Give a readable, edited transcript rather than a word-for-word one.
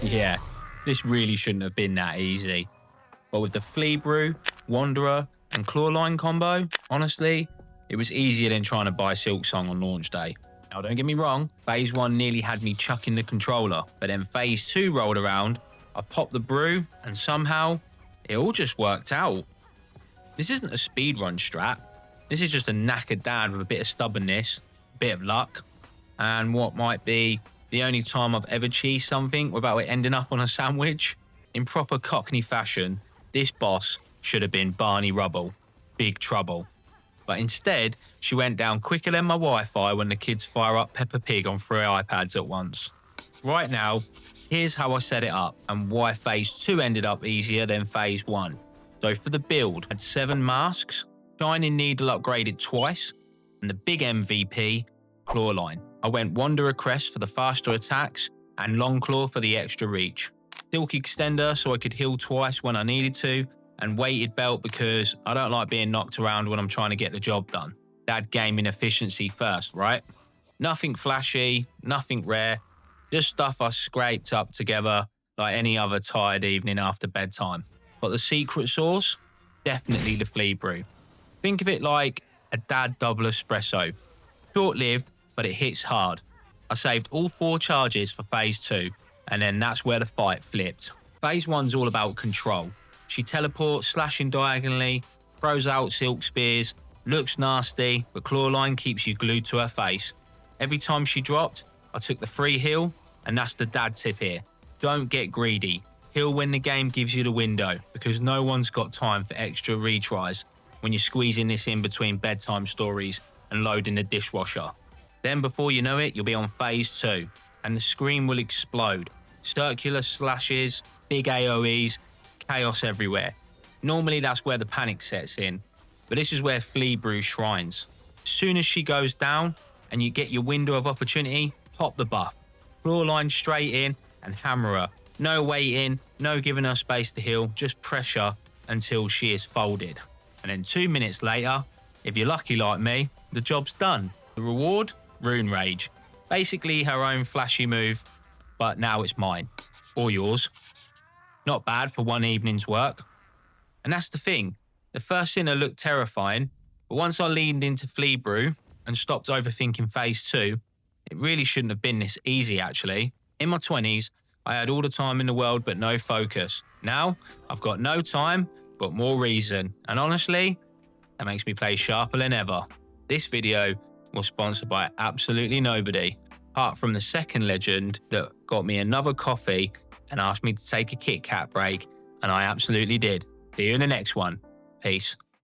Yeah, this really shouldn't have been that easy. But with the Flea Brew, Wanderer, and Clawline combo, honestly, it was easier than trying to buy Silksong on launch day. Now, don't get me wrong, Phase 1 nearly had me chucking the controller, but then Phase 2 rolled around, I popped the brew, and somehow, it all just worked out. This isn't a speedrun strat. This is just a knackered dad with a bit of stubbornness, a bit of luck, and what might be the only time I've ever cheesed something without it ending up on a sandwich. In proper Cockney fashion, this boss should have been Barney Rubble. Big trouble. But instead, she went down quicker than my Wi-Fi when the kids fire up Peppa Pig on 3 iPads at once. Right now, here's how I set it up and why Phase 2 ended up easier than Phase 1. So for the build, I had 7 masks, Shining Needle upgraded twice, and the big MVP, Clawline. I went Wanderer Crest for the faster attacks and Long Claw for the extra reach. Silk Extender so I could heal twice when I needed to, and Weighted Belt because I don't like being knocked around when I'm trying to get the job done. That gaming efficiency first, right? Nothing flashy, nothing rare, just stuff I scraped up together like any other tired evening after bedtime. But the secret sauce? Definitely the Flea Brew. Think of it like a dad double espresso. Short-lived, but it hits hard. I saved all 4 charges for Phase 2, and then that's where the fight flipped. Phase 1's all about control. She teleports, slashing diagonally, throws out silk spears, looks nasty, but Clawline keeps you glued to her face. Every time she dropped, I took the free heal, and that's the dad tip here. Don't get greedy. Heal when the game gives you the window, because no one's got time for extra retries when you're squeezing this in between bedtime stories and loading the dishwasher. Then before you know it, you'll be on Phase 2, and the screen will explode. Circular slashes, big AoEs, chaos everywhere. Normally that's where the panic sets in, but this is where Flea Brew shines. As soon as she goes down and you get your window of opportunity, pop the buff. Clawline straight in and hammer her. No waiting, no giving her space to heal, just pressure until she is folded. And then 2 minutes later, if you're lucky like me, the job's done. The reward? Rune Rage. Basically her own flashy move, but now it's mine. Or yours. Not bad for one evening's work. And that's the thing. The first sinner looked terrifying, but once I leaned into Flea Brew and stopped overthinking Phase 2, it really shouldn't have been this easy actually. In my 20s, I had all the time in the world but no focus. Now, I've got no time but more reason. And honestly, that makes me play sharper than ever. This video was sponsored by absolutely nobody, apart from the second legend that got me another coffee and asked me to take a Kit Kat break, and I absolutely did. See you in the next one. Peace.